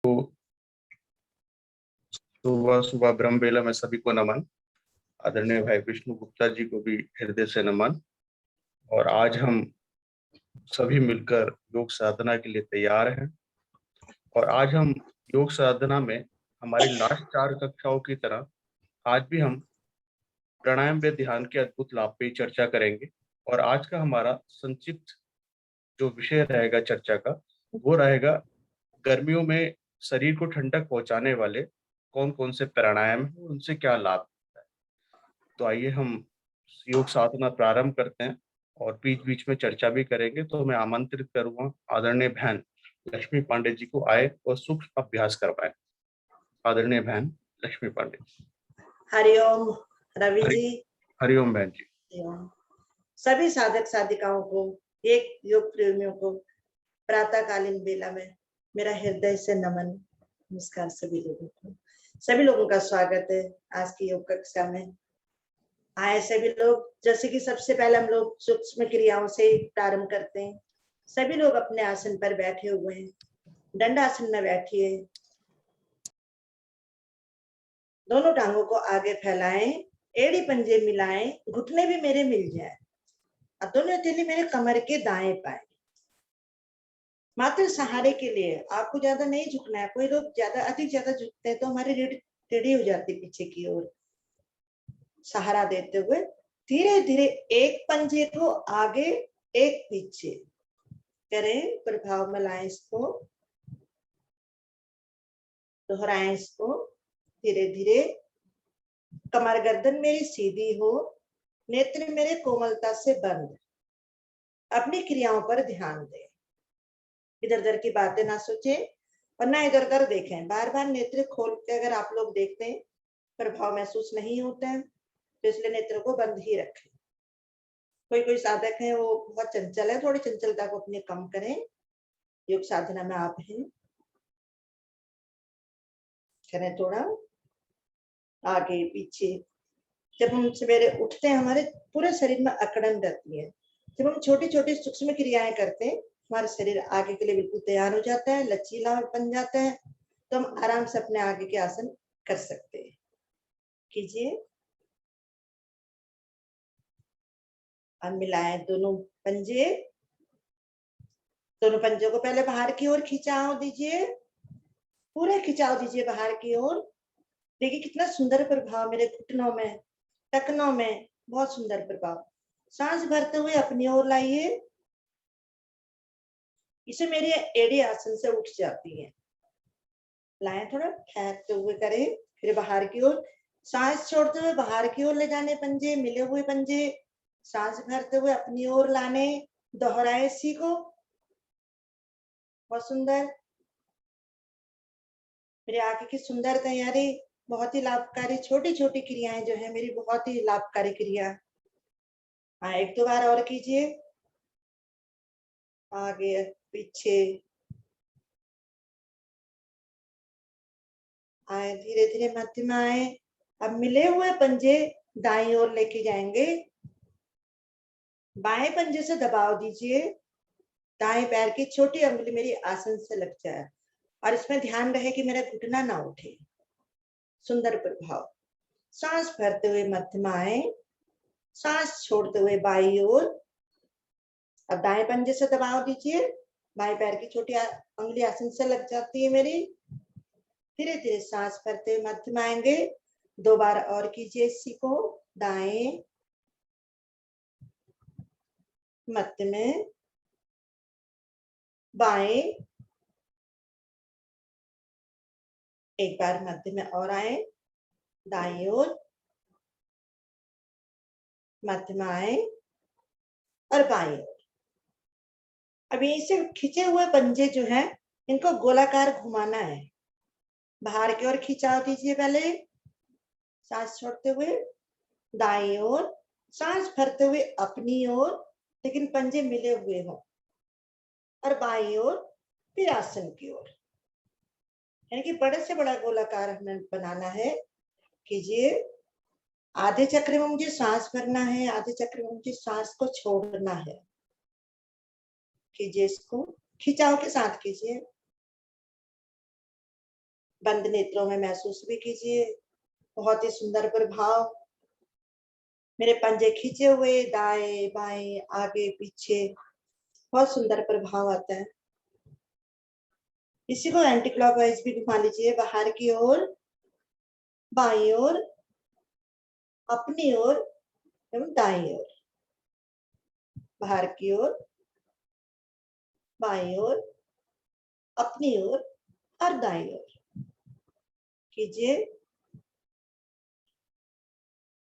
तो सुबह सुबह ब्रह्म बेला में सभी को नमन। आदरणीय भाई विष्णु गुप्ता जी को भी हृदय से नमन। और आज हम सभी मिलकर योग साधना के लिए तैयार हैं। और आज हम योग साधना में हमारी लास्ट 4 कक्षाओं की तरह आज भी हम प्राणायाम व ध्यान के अद्भुत लाभ पे चर्चा करेंगे। और आज का हमारा संक्षिप्त जो विषय रहेगा चर्चा का, वो रहेगा गर्मियों में शरीर को ठंडक पहुंचाने वाले कौन कौन से प्राणायाम हैं, उनसे क्या लाभ है। तो आइए हम योग साधना प्रारंभ करते हैं और बीच बीच में चर्चा भी करेंगे। तो मैं आमंत्रित करूंगा आदरणीय बहन लक्ष्मी पांडे जी को आए और सूक्ष्म अभ्यास करवाएं। आदरणीय बहन लक्ष्मी पांडे। हरिओम रवि जी। हरिओम बहन जी। सभी साधक साधिकाओं को, एक योग प्रेमियों को प्रातःकालीन बेला में मेरा हृदय से नमन, नमस्कार। सभी लोगों का स्वागत है आज की योग कक्षा में। आए सभी लोग, जैसे कि सबसे पहले हम लोग सूक्ष्म क्रियाओं से प्रारंभ करते हैं। सभी लोग अपने आसन पर बैठे हुए हैं। दंडासन में बैठिए, दोनों टांगों को आगे फैलाएं, एड़ी पंजे मिलाएं, घुटने भी मेरे मिल जाए और दोनों हथेली मेरे कमर के दाएं पाए। मात्र सहारे के लिए, आपको ज्यादा नहीं झुकना है। कोई लोग ज्यादा झुकते हैं तो हमारी रीढ़ टेढ़ी हो जाती है पीछे की ओर। सहारा देते हुए धीरे धीरे एक पंजे को आगे एक पीछे करें, प्रभाव में लाएं, इसको दोहराएं। इसको धीरे धीरे, कमर गर्दन मेरी सीधी हो, नेत्र मेरे कोमलता से बंद। अपनी क्रियाओं पर ध्यान दें, इधर उधर की बातें ना सोचे और ना इधर उधर देखें। बार बार नेत्र खोल के अगर आप लोग देखते हैं, प्रभाव महसूस नहीं होता है, तो इसलिए नेत्र को बंद ही रखें। कोई कोई साधक है वो बहुत चंचल है, थोड़ी चंचलता को अपने कम करें। योग साधना में आप हैं, करें थोड़ा आगे पीछे। जब हम सवेरे उठते हैं हमारे पूरे शरीर में अकड़न रहती है। जब हम छोटी छोटी सूक्ष्म क्रियाएं करते हैं, हमारा शरीर आगे के लिए बिल्कुल तैयार हो जाता है, लचीला बन जाता है, तो हम आराम से अपने आगे के आसन कर सकते हैं। कीजिए। अब मिलाएं दोनों पंजे, दोनों पंजों को पहले बाहर की ओर खिंचाव दीजिए, पूरे खिंचाव दीजिए बाहर की ओर। देखिए कितना सुंदर प्रभाव मेरे घुटनों में, टखनों में, बहुत सुंदर प्रभाव। सांस भरते हुए अपनी ओर लाइए, इसे मेरी एड़ी आसन से उठ जाती है। लाएं, थोड़ा ठहरते हुए करें, फिर बाहर की ओर सांस छोड़ते हुए बाहर की ओर ले जाने पंजे, मिले हुए पंजे, सांस भरते हुए अपनी ओर लाने, दोहराए इसी को। बहुत सुंदर। मेरे आगे की सुंदर तैयारी, बहुत ही लाभकारी। छोटी छोटी क्रियाएं जो है मेरी, बहुत ही लाभकारी क्रिया। हाँ, एक दो बार और कीजिए, आगे पीछे आए, धीरे धीरे मध्य में आए। अब मिले हुए पंजे दाईं ओर लेके जाएंगे, बाएं पंजे से दबाव दीजिए, दाएं पैर की छोटी अंगुली मेरी आसन से लग जाए और इसमें ध्यान रहे कि मेरा घुटना ना उठे। सुंदर प्रभाव। सांस भरते हुए मध्य में आए, सांस छोड़ते हुए बाईं ओर। अब दाएं पंजे से दबाव दीजिए, बाएं पैर की छोटी अंगुली आसन से लग जाती है मेरी। धीरे धीरे सांस भरते हुए मध्य में आएंगे, 2 बार और कीजिए इसी को। दाएं, मध्य में, बाएं, एक बार मध्य में और आए, दाईं ओर, मध्य में आए और बाईं ओर। अभी इसे खींचे हुए पंजे जो हैं, इनको गोलाकार घुमाना है। बाहर की ओर खिंचाव दीजिए पहले, सांस छोड़ते हुए दाईं ओर, सांस भरते हुए अपनी ओर, लेकिन पंजे मिले हुए हों, और बाईं ओर, फिर आसन की ओर। यानी कि बड़े से बड़ा गोलाकार हमें बनाना है। कीजिए। आधे चक्र में मुझे सांस भरना है, आधे चक्र में मुझे सांस को छोड़ना है। कीजिए इसको, खिंचाव के साथ कीजिए। बंद नेत्रों में महसूस भी कीजिए, बहुत ही सुंदर प्रभाव। मेरे पंजे खींचे हुए, दाएं बाएं आगे पीछे, बहुत सुंदर प्रभाव आता है। इसी को एंटी क्लॉकवाइज भी घुमा लीजिए, बाहर की ओर, बाईं ओर, अपनी ओर एवं दाईं ओर, बाहर की ओर, बाईं ओर, अपनी ओर और दाईं ओर कीजिए।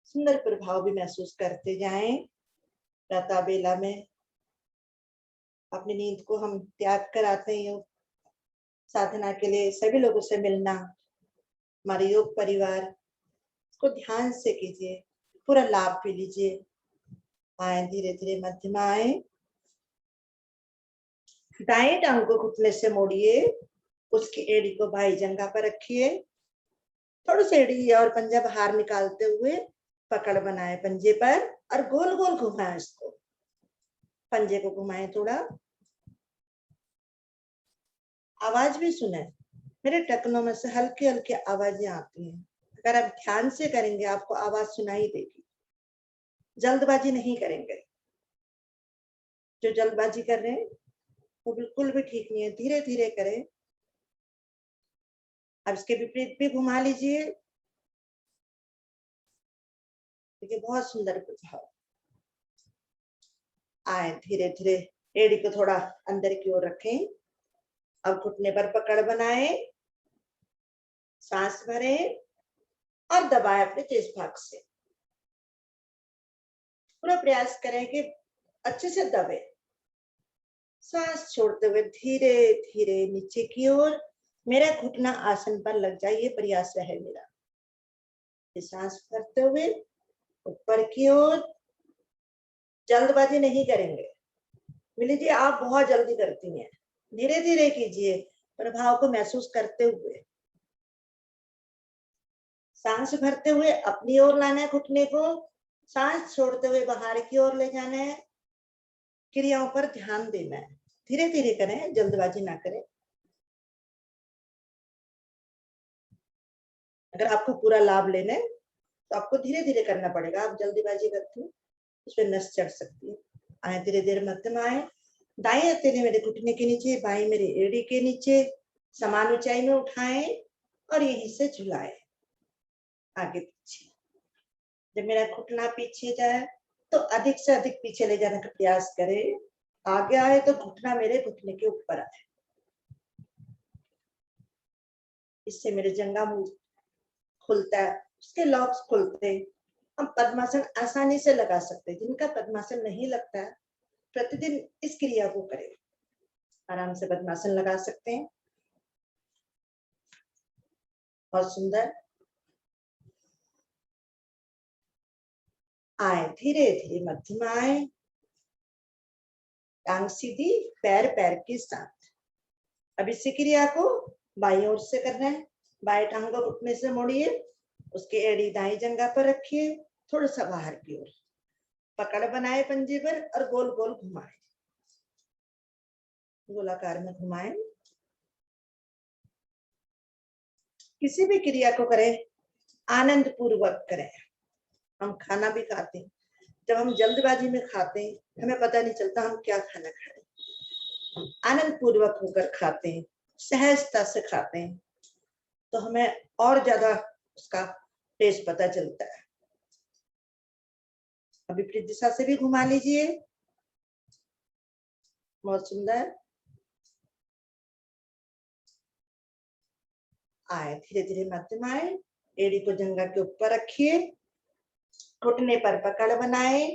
सुंदर प्रभाव भी महसूस करते जाएं। प्रातः बेला में अपनी नींद को हम त्याग कर आते हैं योग साधना के लिए, सभी लोगों से मिलना, हमारे योग परिवार को ध्यान से कीजिए, पूरा लाभ भी लीजिए। आए धीरे धीरे मध्य में आए, दाएं टांग को घुटने से मोड़िए, उसकी एड़ी को बाई जंघा पर रखिए, थोड़ी सी एड़ी और पंजा बाहर निकालते हुए पकड़ बनाए पंजे पर और गोल गोल घुमाए इसको, पंजे को घुमाए थोड़ा। आवाज भी सुने, मेरे टखनों में से हल्की हल्की आवाजें आती हैं, अगर आप ध्यान से करेंगे आपको आवाज सुनाई देगी। जल्दबाजी नहीं करेंगे, जो जल्दबाजी कर रहे हैं वो बिल्कुल भी ठीक नहीं है, धीरे धीरे करें। अब इसके विपरीत भी घुमा लीजिए, देखिए बहुत सुंदर प्रभाव। आए धीरे धीरे एड़ी को थोड़ा अंदर की ओर रखें, अब घुटने पर पकड़ बनाए, सांस भरें और दबाएं अपने तेज भाग से। पूरा प्रयास करें कि अच्छे से दबे, सांस छोड़ते हुए धीरे धीरे नीचे की ओर, मेरा घुटना आसन पर लग जाए, ये प्रयास है मेरा। सांस भरते हुए ऊपर की ओर, जल्दबाजी नहीं करेंगे। मिली जी आप बहुत जल्दी करती हैं, धीरे धीरे कीजिए, प्रभाव को महसूस करते हुए। सांस भरते हुए अपनी ओर लाना है घुटने को, सांस छोड़ते हुए बाहर की ओर ले जाना है। क्रियाओं पर ध्यान देना है, धीरे धीरे करें, जल्दबाजी ना करें। अगर आपको पूरा लाभ लेना है तो आपको धीरे धीरे करना पड़ेगा, आप जल्दीबाजी करती हैं उसमें नस चढ़ सकती है। आए धीरे धीरे मध्य में आए, दाएं हथेली मेरे घुटने के नीचे, बाएं मेरे एड़ी के नीचे, समान ऊंचाई में उठाएं और यहीं से झुलाएं आगे पीछे। जब मेरा घुटना पीछे जाए तो अधिक से अधिक पीछे ले जाने का प्रयास करें, आगे आए तो घुटना मेरे घुटने के ऊपर आए, इससे मेरे जंघा मुंह खुलता है, उसके लॉक्स खुलते हैं। हम पद्मासन आसानी से लगा सकते हैं, जिनका पद्मासन नहीं लगता है प्रतिदिन इस क्रिया को करें, आराम से पद्मासन लगा सकते हैं। बहुत सुंदर। आए धीरे धीरे मध्य में आए, टांग सीधी, पैर पैर के साथ। अब इस क्रिया को बाईं ओर से करना है, बाएं टांग को घुटने से मोड़िए, उसकी एड़ी दाईं जंघा पर रखिए, थोड़ा सा बाहर की ओर पकड़ बनाए पंजे पर और गोल गोल घुमाए, गोलाकार में घुमाए। किसी भी क्रिया को करें आनंद पूर्वक करें। हम खाना भी खाते हैं, जब हम जल्दबाजी में खाते हैं हमें पता नहीं चलता हम क्या खाना खा रहे हैं। आनंद पूर्वक होकर खाते हैं, सहजता से खाते हैं, तो हमें और ज्यादा उसका टेस्ट पता चलता है। अभी विपरीत दिशा से भी घुमा लीजिए, बहुत सुंदर। आए धीरे धीरे मध्य में आए, एड़ी को जंघा के ऊपर रखिए, घुटने पर पकड़ बनाए,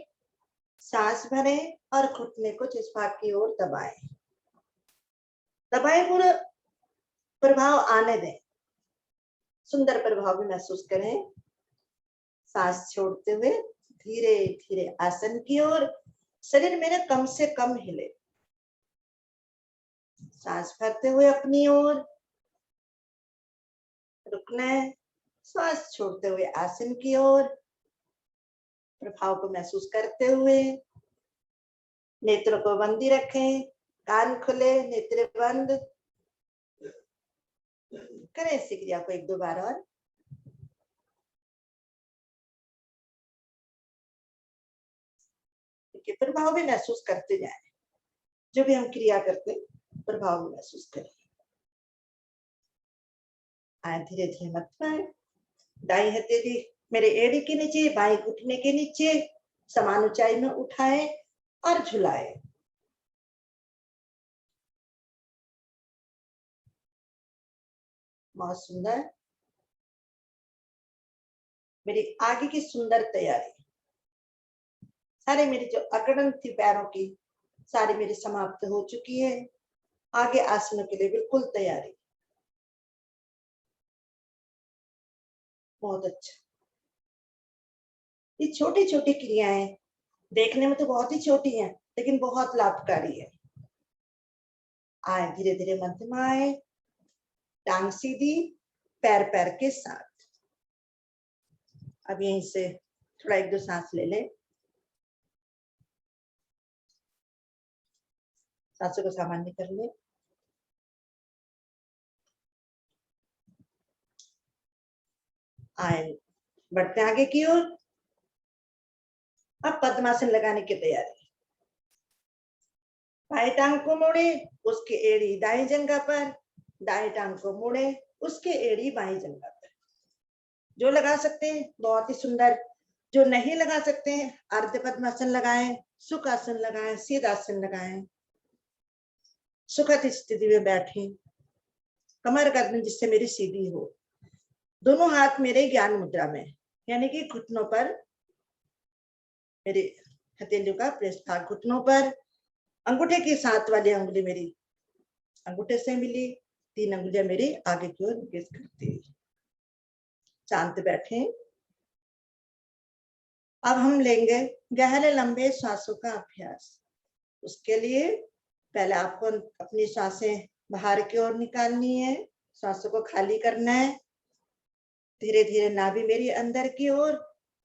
सांस भरें और घुटने को जिस्म की ओर दबाएं, दबाएं, पूरा प्रभाव आने दें, सुंदर प्रभाव भी महसूस करें। सांस छोड़ते हुए धीरे धीरे आसन की ओर, शरीर मेरे कम से कम हिले, सांस भरते हुए अपनी ओर रुकना है, सांस छोड़ते हुए आसन की ओर, प्रभाव को महसूस करते हुए नेत्रों को बंदी रखें, कान खुले, नेत्र बंद। करें इसी क्रिया को 1-2 बार और। के प्रभाव भी महसूस करते जाए, जो भी हम क्रिया करते प्रभाव भी महसूस करें। आए धीरे धीरे मत पाए, दाई हथेली मेरे एड़ी के नीचे, बाएं घुटने के नीचे समान ऊंचाई में उठाए और झुलाए। बहुत सुंदर। मेरी आगे की सुंदर तैयारी, सारे मेरी जो अकड़न थी पैरों की सारी मेरी समाप्त हो चुकी है। आगे आसनों के लिए बिल्कुल तैयारी। बहुत अच्छा। ये छोटी छोटी क्रियाएं देखने में तो बहुत ही छोटी हैं, लेकिन बहुत लाभकारी है। आए धीरे धीरे मध्यम आए, टांग सीधी, पैर पैर के साथ। अब यहीं से थोड़ा 1-2 सांस ले ले, सांसों को सामान्य कर ले। आए बढ़ते आगे की ओर। अब पद्मासन लगाने की तैयारी। बाएं टांग को मोड़े, उसके एड़ी दाएं जंघा पर, दाएं टांग को मोड़े, उसके एड़ी बाएं जंघा पर। जो लगा सकते हैं बहुत ही सुंदर, जो नहीं लगा सकते हैं अर्ध पद्मासन लगाएं, सुखासन लगाएं, सीधासन लगाएं। सुखद स्थिति में बैठे, कमर गर्दन जिससे मेरी सीधी हो। दोनों हाथ मेरे ज्ञान मुद्रा में, यानी कि घुटनों पर, मेरे हथेलियों का प्रेस भाग घुटनों पर। अंगूठे की साथ वाली अंगुली मेरी अंगूठे से मिली, 3 अंगुलियां मेरी आगे की ओर निर्देश करती। शांत बैठे। अब हम लेंगे गहरे लंबे सांसों का अभ्यास। उसके लिए पहले आपको अपनी सांसें बाहर की ओर निकालनी है, सांसों को खाली करना है। धीरे धीरे नाभि मेरी अंदर की ओर,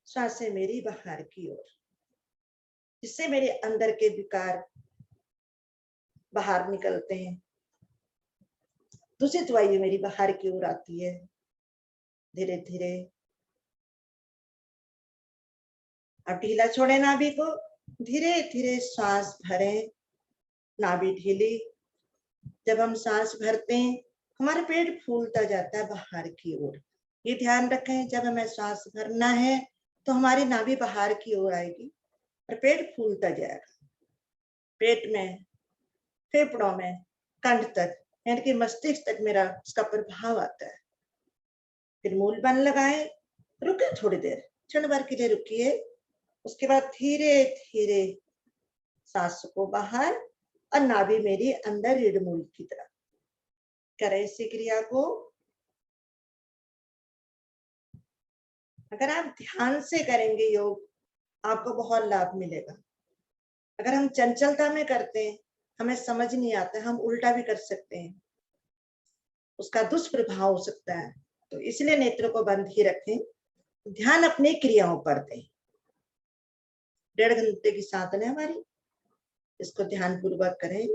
सांसें मेरी बाहर की ओर, जिससे मेरे अंदर के विकार बाहर निकलते हैं। दूषित वायु मेरी बाहर की ओर आती है। धीरे धीरे अब ढीला छोड़े नाभि को, धीरे धीरे सांस भरें, नाभि ढीली। जब हम सांस भरते हैं हमारा पेट फूलता जाता है बाहर की ओर। ये ध्यान रखें, जब हमें सांस भरना है तो हमारी नाभि बाहर की ओर आएगी और पेट फूलता जाएगा। पेट में, फेफड़ों में, कंठ तक, यानी कि मस्तिष्क तक मेरा उसका प्रभाव आता है। फिर मूल बन लगाए, रुके थोड़ी देर, क्षण भर के लिए रुकिए। उसके बाद धीरे धीरे सांस को बाहर और नाभि मेरी अंदर रीढ़ मूल की तरफ करें इसी क्रिया को। अगर आप ध्यान से करेंगे योग, आपको बहुत लाभ मिलेगा। अगर हम चंचलता में करते हैं, हमें समझ नहीं आता, हम उल्टा भी कर सकते हैं, उसका दुष्प्रभाव हो सकता है। तो इसलिए नेत्र को बंद ही रखें, ध्यान अपनी क्रियाओं पर दें। 1.5 घंटे की साधना है हमारी, इसको ध्यान पूर्वक करें।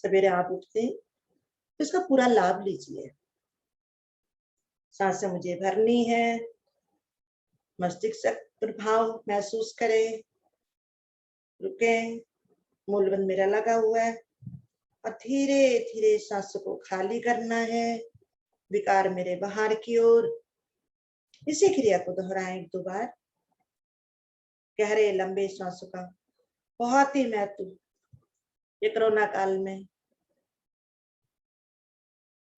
सवेरे आप उठते हैं तो इसका पूरा लाभ लीजिए। सांसें मुझे भरनी है, मस्तिष्क प्रभाव महसूस करें, रुके, मूलबंध मेरा लगा हुआ है और धीरे धीरे सांसों को खाली करना है, विकार मेरे बाहर की ओर। इसी क्रिया को दोहराएं 1-2 बार। गहरे लंबे सांसों का बहुत ही महत्व ये कोरोना काल में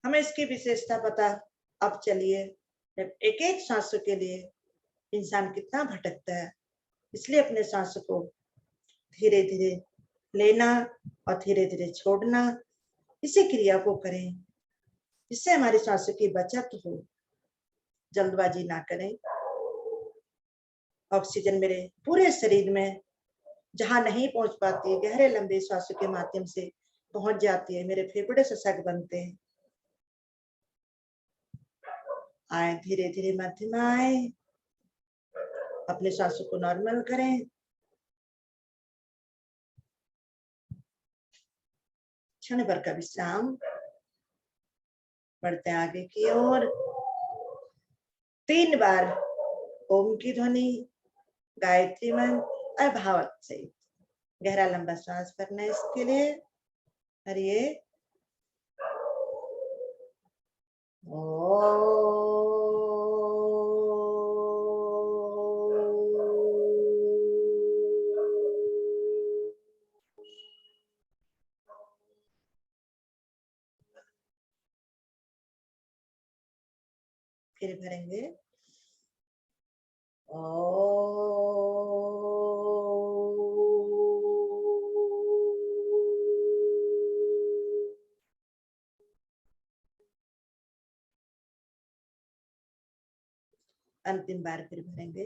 हमें इसकी विशेषता पता अब चलिए। एक एक सांसों के लिए इंसान कितना भटकता है, इसलिए अपने सांसों को धीरे धीरे लेना और धीरे धीरे छोड़ना, इसी क्रिया को करें जिससे हमारी सांसों की बचत हो। जल्दबाजी ना करें। ऑक्सीजन मेरे पूरे शरीर में जहां नहीं पहुंच पाती, गहरे लंबे सांसों के माध्यम से पहुंच जाती है, मेरे फेफड़े सशक्त बनते हैं। आए धीरे धीरे मध्यम आए, अपने सांसों को नॉर्मल करें। क्षण भर का विश्राम। बढ़ते हैं आगे की ओर। 3 बार ओम की ध्वनि, गायत्री मंत्र और भावार्थ से गहरा लंबा श्वास करना है। इसके लिए हरिये फिर भरेंगे अंतिम बार फिर भरेंगे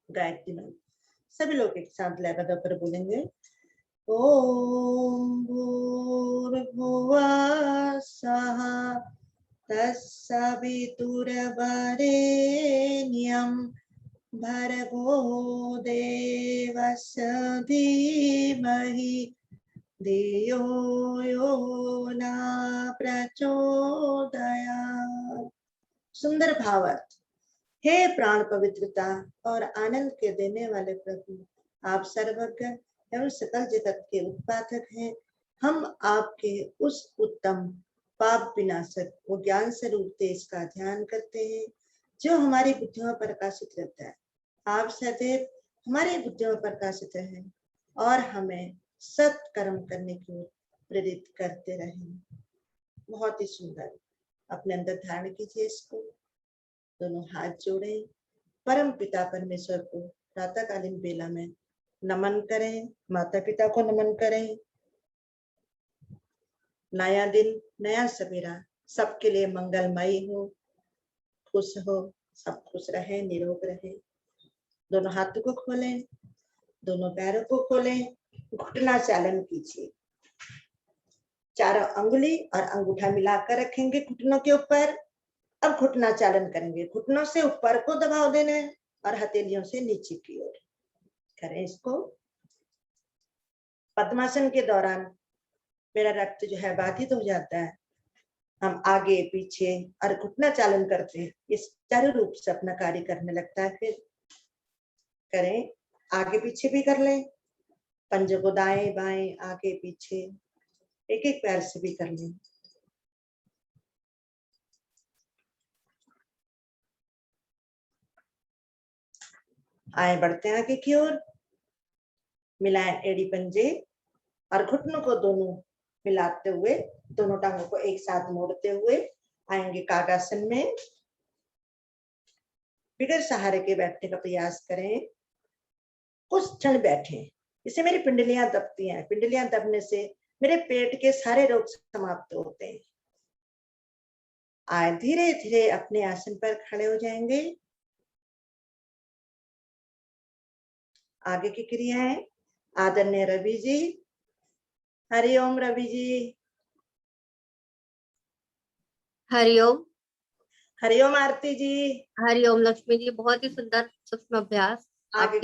गायत्री मंत्र। सभी लोग एक साथ लयबद्ध होकर बोलेंगे ओम भूर्भुवः स्वः तत्सवितुर्वरेण्यं भर्गो देवस्य धीमहि धियो यो न प्रचोदयात्। सुंदर भावार्थ। हे प्राण पवित्रता और आनंद के देने वाले प्रभु, आप सर्वज्ञ एवं सकल जगत के उत्पादक हैं। हम आपके उस उत्तम पाप विनाशक और ज्ञान स्वरूप तेज का ध्यान करते हैं जो हमारी बुद्धियों पर प्रकाशित रहता है। आप सदैव हमारी बुद्धियों पर प्रकाशित रहें और हमें सत्कर्म करने की ओर प्रेरित करते रहें। बहुत ही सुंदर। अपने अंदर धारण कीजिए इसको। दोनों हाथ जोड़े, परम पिता परमेश्वर को प्रातःकालीन बेला में नमन करें, माता पिता को नमन करें। नया दिन, नया सवेरा सबके लिए मंगलमय हो, खुश हो, सब खुश रहे, निरोग रहे। दोनों हाथों को खोलें, दोनों पैरों को खोलें, घुटना चालन कीजिए। चारों अंगुली और अंगूठा मिलाकर रखेंगे घुटनों के ऊपर। अब घुटना चालन करेंगे। घुटनों से ऊपर को दबाव देना है और हथेलियों से नीचे की ओर करें इसको। पद्मासन के दौरान मेरा रक्त जो है बाधित हो जाता है। हम आगे पीछे और घुटना चालन करते हैं, इस चारों रूप से अपना कार्य करने लगता है। फिर करें, आगे पीछे भी कर लें, पंजों को दाएं बाएं आगे पीछे एक एक पैर से भी कर लें। आए बढ़ते हैं आगे की ओर। मिलाएं एड़ी पंजे और घुटनों को दोनों मिलाते हुए, दोनों टांगों को एक साथ मोड़ते हुए आएंगे कागासन में। बिगर सहारे के बैठने का प्रयास करें। कुछ क्षण बैठे। इससे मेरी पिंडलियां दबती हैं। पिंडलियां दबने से मेरे पेट के सारे रोग समाप्त होते हैं। आए धीरे धीरे अपने आसन पर खड़े हो जाएंगे। आगे की क्रियाएं। आदरणीय रवि जी, हरिओम रवि जी। हरिओम। हरिओम आरती जी। हरिओम लक्ष्मी जी। बहुत ही सुंदर सूक्ष्म अभ्यास। आगे